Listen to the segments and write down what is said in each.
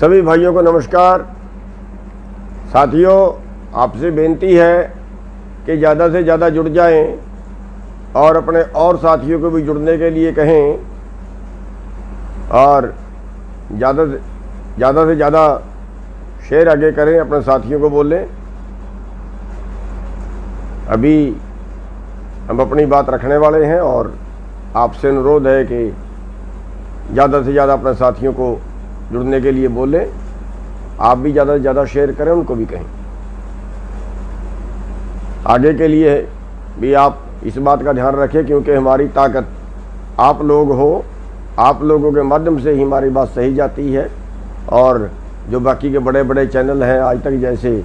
सभी भाइयों को नमस्कार। साथियों, आपसे बेनती है कि ज़्यादा से ज़्यादा जुड़ जाएं और अपने और साथियों को भी जुड़ने के लिए कहें और ज़्यादा से ज़्यादा शेयर आगे करें, अपने साथियों को बोलें। अभी हम अपनी बात रखने वाले हैं और आपसे अनुरोध है कि ज़्यादा से ज़्यादा अपने साथियों को जुड़ने के लिए बोलें। आप भी ज़्यादा से ज़्यादा शेयर करें, उनको भी कहें। आगे के लिए भी आप इस बात का ध्यान रखें, क्योंकि हमारी ताकत आप लोग हो। आप लोगों के माध्यम से ही हमारी बात सही जाती है। और जो बाकी के बड़े बड़े चैनल हैं आज तक जैसे,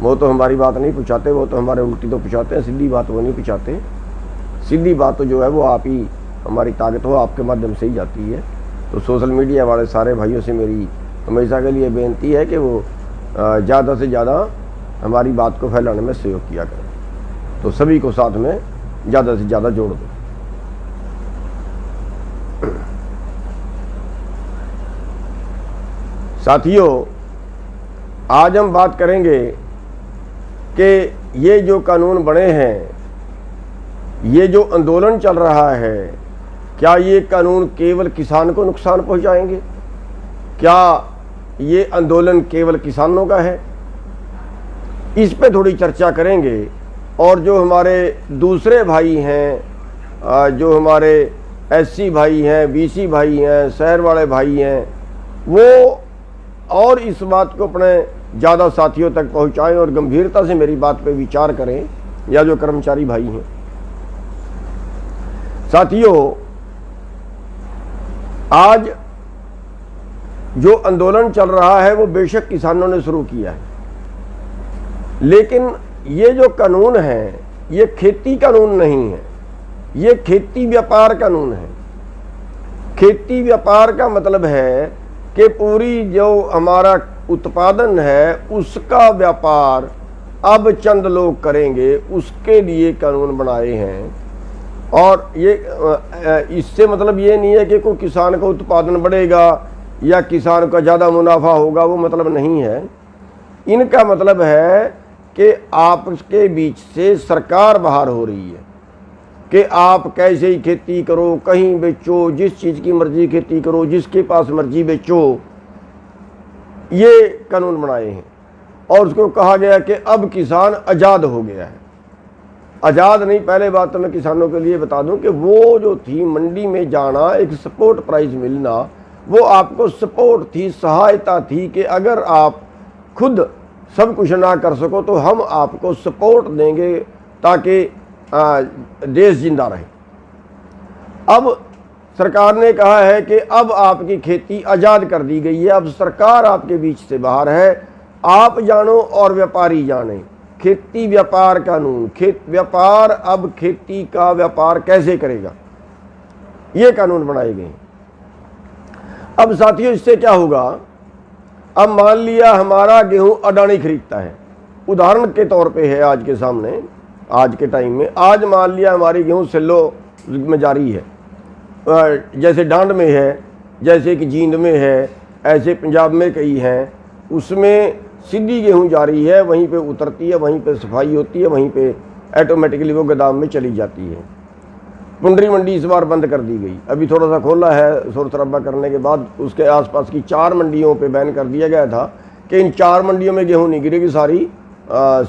वो तो हमारी बात नहीं पहुँचाते, वो तो हमारे उल्टी तो पहुँचाते हैं, सीधी बात वो नहीं पहुँचाते। सीधी बात तो जो है वो आप ही, हमारी ताकत हो आपके माध्यम से ही जाती है। तो सोशल मीडिया वाले सारे भाइयों से मेरी हमेशा के लिए बेनती है कि वो ज़्यादा से ज़्यादा हमारी बात को फैलाने में सहयोग किया करें। तो सभी को साथ में ज़्यादा से ज़्यादा जोड़ दो। साथियों, आज हम बात करेंगे कि ये जो कानून बने हैं, ये जो आंदोलन चल रहा है, क्या ये कानून केवल किसान को नुकसान पहुंचाएंगे? क्या ये आंदोलन केवल किसानों का है? इस पे थोड़ी चर्चा करेंगे। और जो हमारे दूसरे भाई हैं, जो हमारे एससी भाई हैं, बीसी भाई हैं, शहर वाले भाई हैं, वो और इस बात को अपने ज़्यादा साथियों तक पहुंचाएं और गंभीरता से मेरी बात पे विचार करें, या जो कर्मचारी भाई हैं। साथियों, आज जो आंदोलन चल रहा है वो बेशक किसानों ने शुरू किया है, लेकिन ये जो कानून है ये खेती कानून नहीं है, ये खेती व्यापार कानून है। खेती व्यापार का मतलब है कि पूरी जो हमारा उत्पादन है उसका व्यापार अब चंद लोग करेंगे, उसके लिए कानून बनाए हैं। और ये इससे मतलब ये नहीं है कि कोई किसान का उत्पादन बढ़ेगा या किसान का ज़्यादा मुनाफा होगा, वो मतलब नहीं है। इनका मतलब है कि आपके बीच से सरकार बाहर हो रही है कि आप कैसे ही खेती करो, कहीं बेचो, जिस चीज़ की मर्जी खेती करो, जिसके पास मर्जी बेचो। ये कानून बनाए हैं और उसको कहा गया कि अब किसान आज़ाद हो गया है। आज़ाद नहीं, पहले बात तो मैं किसानों के लिए बता दूं कि वो जो थी मंडी में जाना, एक सपोर्ट प्राइस मिलना, वो आपको सपोर्ट थी, सहायता थी कि अगर आप खुद सब कुछ ना कर सको तो हम आपको सपोर्ट देंगे ताकि देश जिंदा रहे। अब सरकार ने कहा है कि अब आपकी खेती आज़ाद कर दी गई है, अब सरकार आपके बीच से बाहर है। आप जानो और व्यापारी जाने। खेती व्यापार कानून, व्यापार अब खेती का व्यापार कैसे करेगा, ये कानून बनाए गए। अब साथियों, इससे क्या होगा? अब मान लिया हमारा गेहूं अडानी खरीदता है, उदाहरण के तौर पे है आज के सामने, आज के टाइम में। आज मान लिया हमारी गेहूं सिल्लो में जारी है, जैसे डांड में है, जैसे कि जींद में है, ऐसे पंजाब में कई हैं, उसमें सीधी गेहूं जारी है, वहीं पे उतरती है, वहीं पे सफाई होती है, वहीं पे ऑटोमेटिकली वो गोदाम में चली जाती है। पुंडरी मंडी इस बार बंद कर दी गई, अभी थोड़ा सा खोला है शोर शराबा करने के बाद। उसके आसपास की 4 मंडियों पे बैन कर दिया गया था कि इन 4 मंडियों में गेहूं नहीं गिरेगी, सारी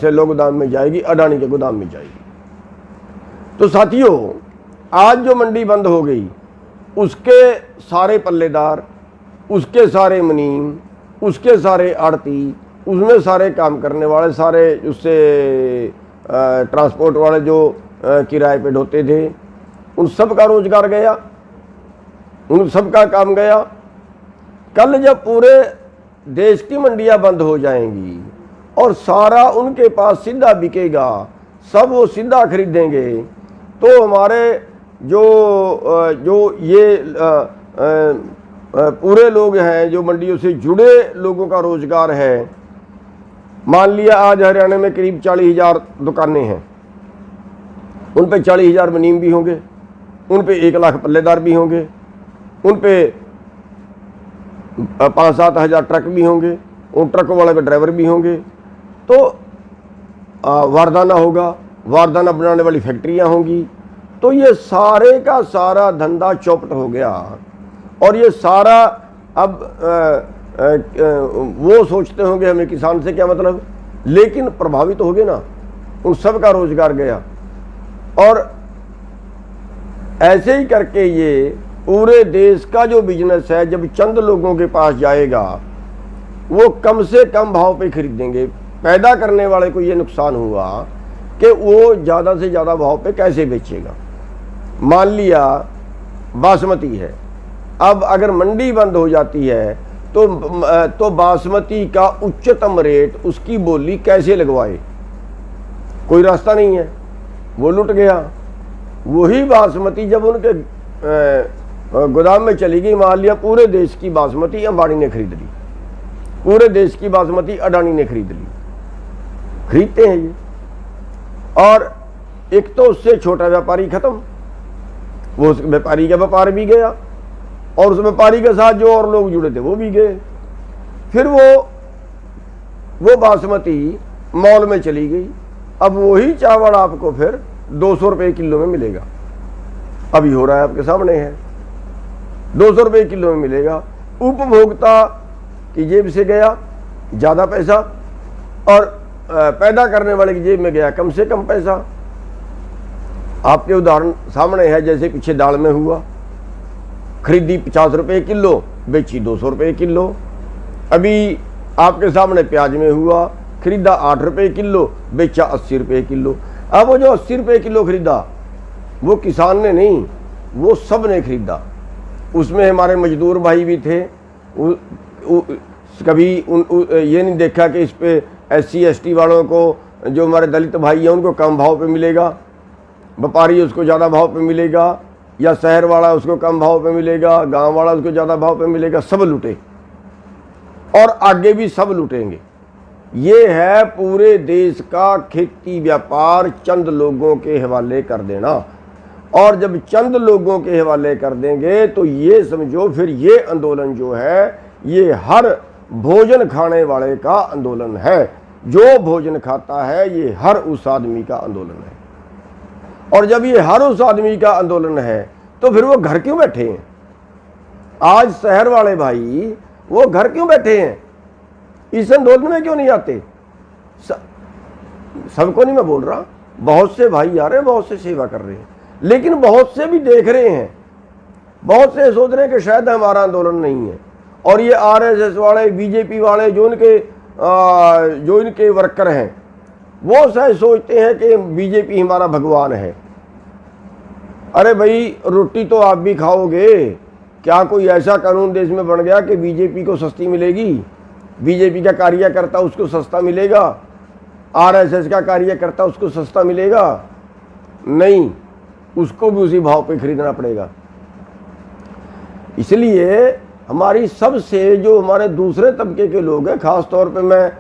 सेलो गोदाम में जाएगी, अडानी के गोदाम में जाएगी। तो साथियों, आज जो मंडी बंद हो गई, उसके सारे पल्लेदार, उसके सारे मुनीम, उसके सारे आड़ती, उसमें सारे काम करने वाले, सारे उससे ट्रांसपोर्ट वाले जो किराए पे ढोते थे, उन सब का रोजगार गया, उन सब का काम गया। कल जब पूरे देश की मंडियां बंद हो जाएंगी और सारा उनके पास सीधा बिकेगा, सब वो सीधा खरीदेंगे, तो हमारे जो ये पूरे लोग हैं, जो मंडियों से जुड़े लोगों का रोजगार है, मान लिया आज हरियाणा में करीब 40,000 दुकानें हैं, उन पे 40,000 मुनीम भी होंगे, उन पे 1 लाख पल्लेदार भी होंगे, उन पे 5-7 हज़ार ट्रक भी होंगे, उन ट्रकों वाले के ड्राइवर भी होंगे, तो वारदाना होगा, वारदाना बनाने वाली फैक्ट्रियां होंगी। तो ये सारे का सारा धंधा चौपट हो गया। और ये सारा अब वो सोचते होंगे हमें किसान से क्या मतलब, लेकिन प्रभावित तो हो गए ना, उन सब का रोजगार गया। और ऐसे ही करके ये पूरे देश का जो बिजनेस है जब चंद लोगों के पास जाएगा, वो कम से कम भाव पे खरीदेंगे। पैदा करने वाले को ये नुकसान हुआ कि वो ज़्यादा से ज़्यादा भाव पे कैसे बेचेगा। मान लिया बासमती है, अब अगर मंडी बंद हो जाती है तो बासमती का उच्चतम रेट, उसकी बोली कैसे लगवाए, कोई रास्ता नहीं है, वो लुट गया। वही बासमती जब उनके गोदाम में चली गई, मान लिया पूरे देश की बासमती अंबानी ने खरीद ली, पूरे देश की बासमती अडानी ने खरीद ली, खरीदते हैं ये। और एक तो उससे छोटा व्यापारी खत्म, वो उस व्यापारी का व्यापार भी गया, और उस व्यापारी के साथ जो और लोग जुड़े थे वो भी गए। फिर वो बासमती मॉल में चली गई। अब वही चावल आपको फिर 200 रुपये किलो में मिलेगा, अभी हो रहा है आपके सामने है, 200 रुपये किलो में मिलेगा। उपभोक्ता की जेब से गया ज़्यादा पैसा, और पैदा करने वाले की जेब में गया कम से कम पैसा। आपके उदाहरण सामने है, जैसे पीछे दाल में हुआ, खरीदी 50 रुपये किलो, बेची 200 रुपये किलो। अभी आपके सामने प्याज में हुआ, खरीदा 8 रुपये किलो, बेचा 80 रुपये किलो। अब वो जो 80 रुपये किलो खरीदा, वो किसान ने नहीं, वो सब ने खरीदा। उसमें हमारे मजदूर भाई भी थे। कभी ये नहीं देखा कि इस पे SC ST वालों को, जो हमारे दलित भाई हैं, उनको कम भाव पे मिलेगा, व्यापारी उसको ज़्यादा भाव पे मिलेगा, या शहर वाला उसको कम भाव पे मिलेगा, गांव वाला उसको ज़्यादा भाव पे मिलेगा। सब लूटे और आगे भी सब लूटेंगे। ये है पूरे देश का खेती व्यापार चंद लोगों के हवाले कर देना। और जब चंद लोगों के हवाले कर देंगे तो ये समझो फिर ये आंदोलन जो है ये हर भोजन खाने वाले का आंदोलन है। जो भोजन खाता है ये हर उस आदमी का आंदोलन है। और जब ये हर उस आदमी का आंदोलन है तो फिर वो घर क्यों बैठे हैं? आज शहर वाले भाई वो घर क्यों बैठे हैं? इस आंदोलन में क्यों नहीं आते? सबको नहीं मैं बोल रहा, बहुत से भाई आ रहे हैं, बहुत से सेवा कर रहे हैं, लेकिन बहुत से भी देख रहे हैं, बहुत से सोच रहे हैं कि शायद हमारा आंदोलन नहीं है। और ये RSS वाले, BJP वाले जो इनके वर्कर हैं, वो शायद सोचते हैं कि BJP हमारा भगवान है। अरे भाई, रोटी तो आप भी खाओगे। क्या कोई ऐसा कानून देश में बन गया कि BJP को सस्ती मिलेगी? BJP का कार्यकर्ता उसको सस्ता मिलेगा? RSS का कार्यकर्ता उसको सस्ता मिलेगा? नहीं, उसको भी उसी भाव पे खरीदना पड़ेगा। इसलिए हमारी सबसे जो हमारे दूसरे तबके के लोग हैं, ख़ास तौर पे मैं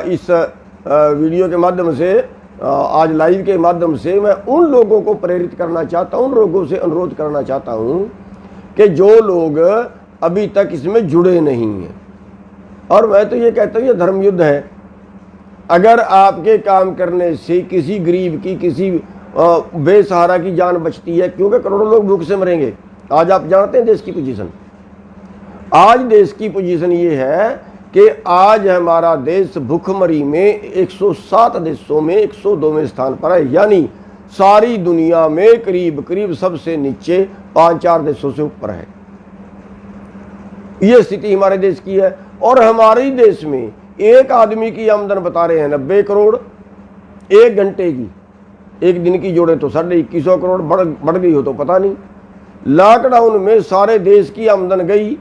इस वीडियो के माध्यम से, आज लाइव के माध्यम से मैं उन लोगों को प्रेरित करना चाहता हूं, उन लोगों से अनुरोध करना चाहता हूं कि जो लोग अभी तक इसमें जुड़े नहीं हैं, और मैं तो ये कहता हूँ ये धर्म युद्ध है। अगर आपके काम करने से किसी गरीब की, किसी बेसहारा की जान बचती है, क्योंकि करोड़ों लोग भूख से मरेंगे। आज आप जानते हैं देश की पोजीशन, आज देश की पोजीशन ये है कि आज हमारा देश भूखमरी में 107 देशों में 102वें स्थान पर है, यानी सारी दुनिया में करीब करीब सबसे नीचे 5-4 देशों से ऊपर है। ये स्थिति हमारे देश की है। और हमारे देश में एक आदमी की आमदन बता रहे हैं 90 करोड़, 1 घंटे की, एक दिन की जोड़े तो 2150 करोड़, बढ़ गई हो तो पता नहीं। लॉकडाउन में सारे देश की आमदन गई,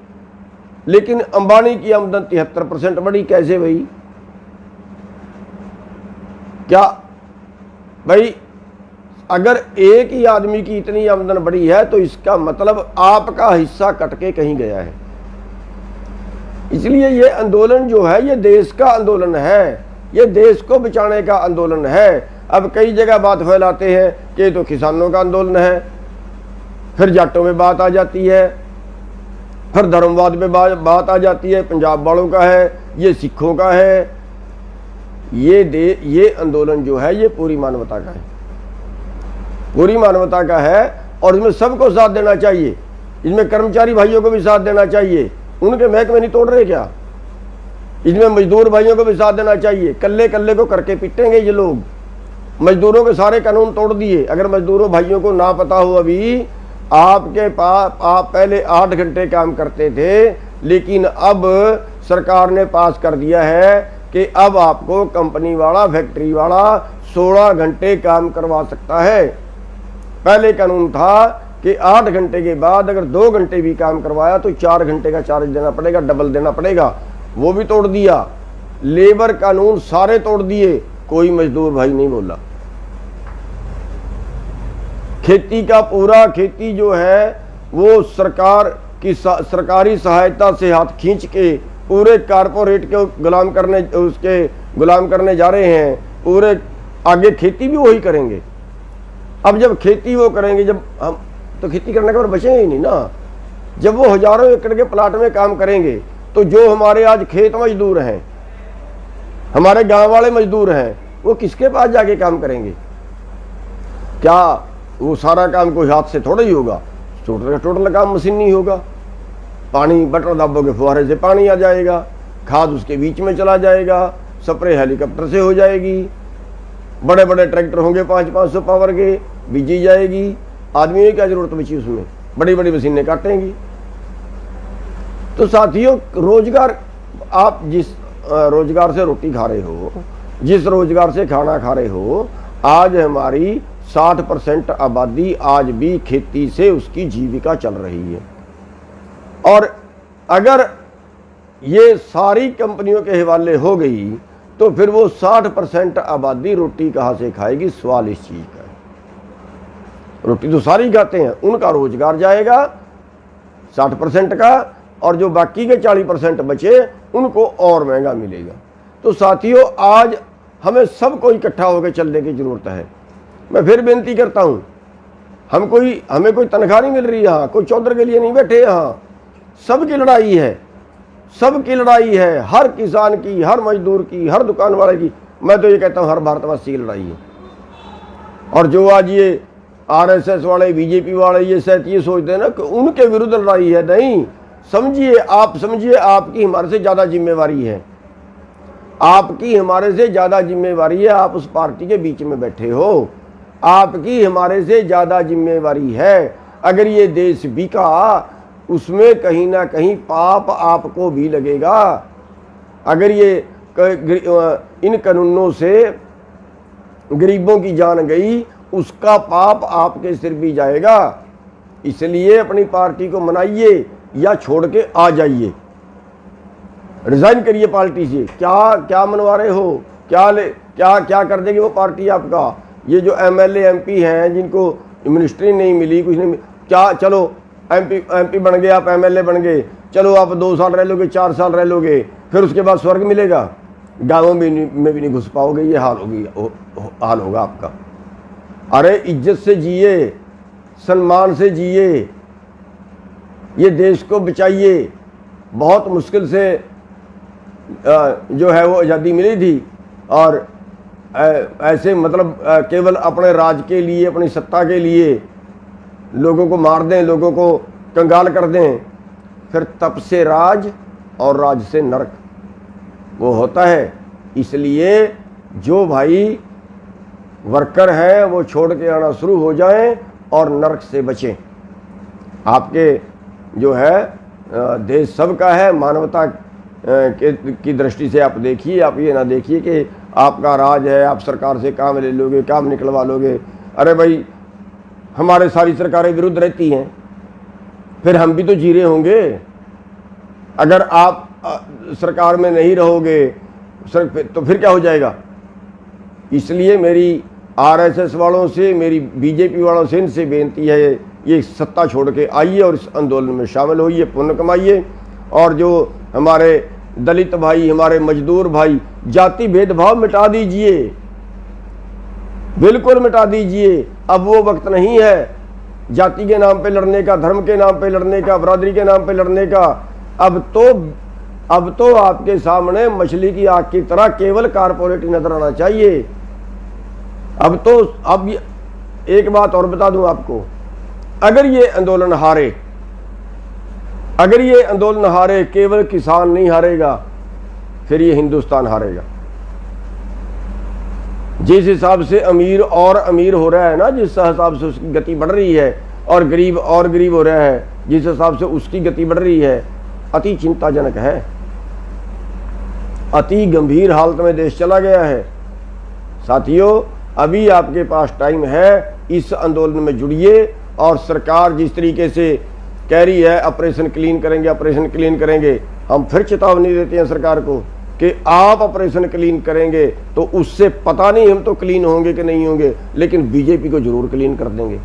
लेकिन अंबानी की आमदन 73% बढ़ी। कैसे भाई? क्या भाई, अगर एक ही आदमी की इतनी आमदन बढ़ी है तो इसका मतलब आपका हिस्सा कट के कहीं गया है। इसलिए ये आंदोलन जो है ये देश का आंदोलन है, ये देश को बचाने का आंदोलन है। अब कई जगह बात फैलाते हैं कि ये तो किसानों का आंदोलन है, फिर जाटों में बात आ जाती है। फिर धर्मवाद पे बात आ जाती है, पंजाब वालों का है, ये सिखों का है। ये आंदोलन जो है ये पूरी मानवता का है, पूरी मानवता का है। और इसमें सबको साथ देना चाहिए, इसमें कर्मचारी भाइयों को भी साथ देना चाहिए, उनके महकमे नहीं तोड़ रहे क्या? इसमें मजदूर भाइयों को भी साथ देना चाहिए। कल्ले कल्ले को करके पिटेंगे ये लोग। मजदूरों के सारे कानून तोड़ दिए। अगर मजदूरों भाइयों को ना पता हो, अभी आपके पास आप पहले 8 घंटे काम करते थे, लेकिन अब सरकार ने पास कर दिया है कि अब आपको कंपनी वाला, फैक्ट्री वाला 16 घंटे काम करवा सकता है। पहले कानून था कि 8 घंटे के बाद अगर 2 घंटे भी काम करवाया तो 4 घंटे का चार्ज देना पड़ेगा, डबल देना पड़ेगा। वो भी तोड़ दिया। लेबर कानून सारे तोड़ दिए, कोई मजदूर भाई नहीं बोला। खेती का पूरा, खेती जो है वो सरकार की सरकारी सहायता से हाथ खींच के पूरे कारपोरेट के गुलाम करने जा रहे हैं। पूरे आगे खेती भी वही करेंगे। अब जब खेती वो करेंगे, जब हम तो खेती करने के बाद बचेंगे ही नहीं ना। जब वो हजारों एकड़ के प्लाट में काम करेंगे तो जो हमारे आज खेत मजदूर हैं, हमारे गांव वाले मजदूर हैं, वो किसके पास जाके काम करेंगे? क्या वो सारा काम कोई हाथ से थोड़ा ही होगा? टोटल काम मशीन नहीं होगा। पानी बटन दबाओगे फुहारे से पानी आ जाएगा, खाद उसके बीच में चला जाएगा, स्प्रे हेलीकॉप्टर से हो जाएगी, बड़े बड़े ट्रैक्टर होंगे 500-500 पावर के, बीजी जाएगी। आदमी की क्या जरूरत बची उसमें? बड़ी बड़ी मशीनें काटेंगी। तो साथियों, रोजगार, आप जिस रोजगार से रोटी खा रहे हो, जिस रोजगार से खाना खा रहे हो, आज हमारी 60% आबादी आज भी खेती से उसकी जीविका चल रही है। और अगर ये सारी कंपनियों के हवाले हो गई तो फिर वो 60% आबादी रोटी कहाँ से खाएगी? सवाल इस चीज का है। रोटी तो सारी खाते हैं, उनका रोजगार जाएगा 60% का, और जो बाकी के 40% बचे उनको और महंगा मिलेगा। तो साथियों, आज हमें सबको इकट्ठा होकर चलने की जरूरत है। मैं फिर बेनती करता हूं, हमें कोई तनख्वाह नहीं मिल रही यहाँ, कोई चौधर के लिए नहीं बैठे यहाँ। सबकी लड़ाई है, सबकी लड़ाई है, हर किसान की, हर मजदूर की, हर दुकान वाले की। मैं तो ये कहता हूँ हर भारतवासी की लड़ाई है। और जो आज ये आरएसएस वाले, बीजेपी वाले ये शायद ये सोचते हैं ना कि उनके विरुद्ध लड़ाई है, नहीं। समझिए, आप समझिए, आपकी हमारे से ज़्यादा जिम्मेवारी है, आपकी हमारे से ज़्यादा जिम्मेवारी है। आप उस पार्टी के बीच में बैठे हो, आपकी हमारे से ज़्यादा जिम्मेवारी है। अगर ये देश बिका, उसमें कहीं ना कहीं पाप आपको भी लगेगा। अगर ये इन कानूनों से गरीबों की जान गई, उसका पाप आपके सिर भी जाएगा। इसलिए अपनी पार्टी को मनाइए या छोड़ के आ जाइए, रिजाइन करिए पार्टी से। क्या मनवा रहे हो? क्या कर देगी वो पार्टी आपका? ये जो एमएलए एमपी हैं जिनको मिनिस्ट्री नहीं मिली, कुछ नहीं, क्या चलो एमपी बन गए, आप एमएलए बन गए, चलो आप 2 साल रह लोगे, 4 साल रह लोगे, फिर उसके बाद स्वर्ग मिलेगा? गाँवों में भी नहीं घुस पाओगे, ये हाल होगा आपका। अरे इज्जत से जिए, सम्मान से जिए, ये देश को बचाइए। बहुत मुश्किल से जो है वो आज़ादी मिली थी, और ऐसे मतलब केवल अपने राज के लिए, अपनी सत्ता के लिए लोगों को मार दें, लोगों को कंगाल कर दें, फिर तप से राज और राज से नरक वो होता है। इसलिए जो भाई वर्कर हैं वो छोड़ के आना शुरू हो जाएं और नरक से बचें। आपके जो है देश सबका है, मानवता की दृष्टि से आप देखिए। आप ये ना देखिए कि आपका राज है, आप सरकार से काम ले लोगे, काम निकलवा लोगे। अरे भाई, हमारे सारी सरकारें विरुद्ध रहती हैं, फिर हम भी तो जी रहे होंगे। अगर आप सरकार में नहीं रहोगे तो फिर क्या हो जाएगा? इसलिए मेरी आरएसएस वालों से, मेरी बीजेपी वालों से, इनसे बेनती है, ये सत्ता छोड़ के आइए और इस आंदोलन में शामिल होइए, पुण्य कमाइए। और जो हमारे दलित भाई, हमारे मजदूर भाई, जाति भेदभाव मिटा दीजिए, बिल्कुल मिटा दीजिए। अब वो वक्त नहीं है जाति के नाम पे लड़ने का, धर्म के नाम पे लड़ने का, बरादरी के नाम पे लड़ने का। अब तो आपके सामने मछली की आग की तरह केवल कारपोरेट नजर आना चाहिए। अब एक बात और बता दूं आपको, अगर ये आंदोलन हारे, केवल किसान नहीं हारेगा, फिर ये हिंदुस्तान हारेगा। जिस हिसाब से अमीर और अमीर हो रहा है ना, जिस हिसाब से उसकी गति बढ़ रही है, और गरीब हो रहा है, जिस हिसाब से उसकी गति बढ़ रही है, अति चिंताजनक है। अति गंभीर हालत में देश चला गया है। साथियों, अभी आपके पास टाइम है, इस आंदोलन में जुड़िए। और सरकार जिस तरीके से कह रही है ऑपरेशन क्लीन करेंगे, हम फिर चेतावनी देते हैं सरकार को कि आप ऑपरेशन क्लीन करेंगे तो उससे पता नहीं हम तो क्लीन होंगे कि नहीं होंगे, लेकिन बीजेपी को जरूर क्लीन कर देंगे।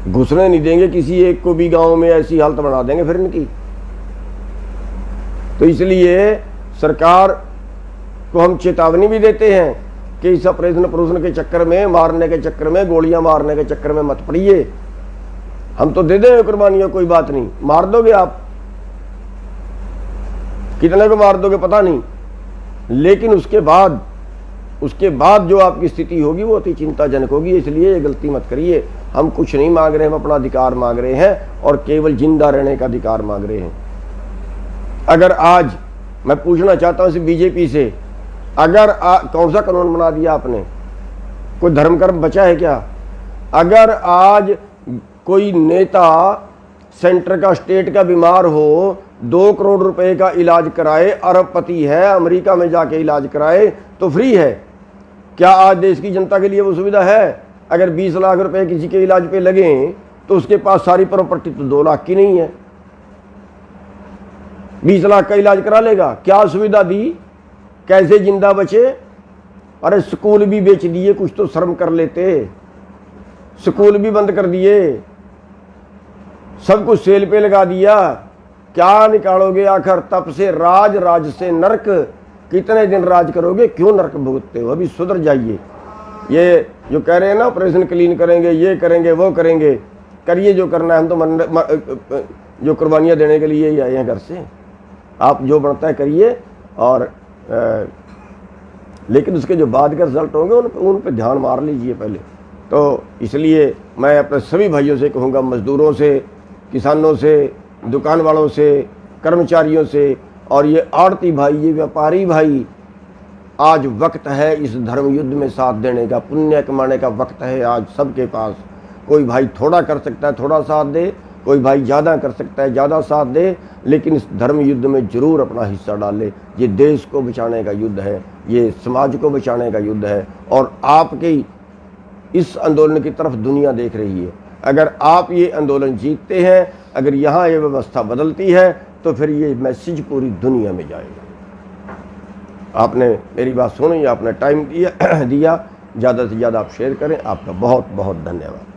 घुसने नहीं देंगे किसी एक को भी, गांव में ऐसी हालत बना देंगे फिर इनकी। तो इसलिए सरकार को हम चेतावनी भी देते हैं कि इस ऑपरेशन के चक्कर में, मारने के चक्कर में, गोलियां मारने के चक्कर में मत पड़िए। हम तो दे देंगे कुर्बानियां, कोई बात नहीं, मार दोगे आप, कितने को मार दोगे पता नहीं, लेकिन उसके बाद जो आपकी स्थिति होगी वो अति चिंताजनक होगी। इसलिए ये गलती मत करिए। हम कुछ नहीं मांग रहे हैं, हम अपना अधिकार मांग रहे हैं और केवल जिंदा रहने का अधिकार मांग रहे हैं। अगर आज मैं पूछना चाहता हूं बीजेपी से, अगर कौन सा कानून बना दिया आपने? कोई धर्म कर्म बचा है क्या? अगर आज कोई नेता सेंटर का, स्टेट का बीमार हो, 2 करोड़ रुपए का इलाज कराए, अरबपति है, अमेरिका में जाके इलाज कराए तो फ्री है, क्या आज देश की जनता के लिए वो सुविधा है? अगर 20 लाख रुपए किसी के इलाज पे लगे तो उसके पास सारी प्रॉपर्टी तो 2 लाख की नहीं है, 20 लाख का इलाज करा लेगा? क्या सुविधा दी? कैसे जिंदा बचे? अरे स्कूल भी बेच दिए, कुछ तो शर्म कर लेते। स्कूल भी बंद कर दिए, सब कुछ सेल पे लगा दिया। क्या निकालोगे आखिर? तप से राज से नरक, कितने दिन राज करोगे? क्यों नरक भुगतते हो? अभी सुधर जाइए। ये जो कह रहे हैं ना ऑपरेशन क्लीन करेंगे, ये करेंगे, वो करेंगे, करिए जो करना है। हम तो जो कुर्बानियां देने के लिए ही आए हैं घर से। आप जो बनता है करिए, और लेकिन उसके जो बाद के रिजल्ट होंगे उन पे ध्यान मार लीजिए पहले। तो इसलिए मैं अपने सभी भाइयों से कहूँगा, मजदूरों से, किसानों से, दुकान वालों से, कर्मचारियों से, और ये आड़ती भाई, ये व्यापारी भाई, आज वक्त है इस धर्म युद्ध में साथ देने का, पुण्य कमाने का वक्त है आज सबके पास। कोई भाई थोड़ा कर सकता है, थोड़ा साथ दे, कोई भाई ज़्यादा कर सकता है, ज़्यादा साथ दे, लेकिन इस धर्म युद्ध में जरूर अपना हिस्सा डाले। ये देश को बचाने का युद्ध है, ये समाज को बचाने का युद्ध है, और आपके इस आंदोलन की तरफ दुनिया देख रही है। अगर आप ये आंदोलन जीतते हैं, अगर यहाँ ये व्यवस्था बदलती है, तो फिर ये मैसेज पूरी दुनिया में जाएगा। आपने मेरी बात सुनी, आपने टाइम दिया, ज़्यादा से ज़्यादा आप शेयर करें। आपका बहुत बहुत धन्यवाद।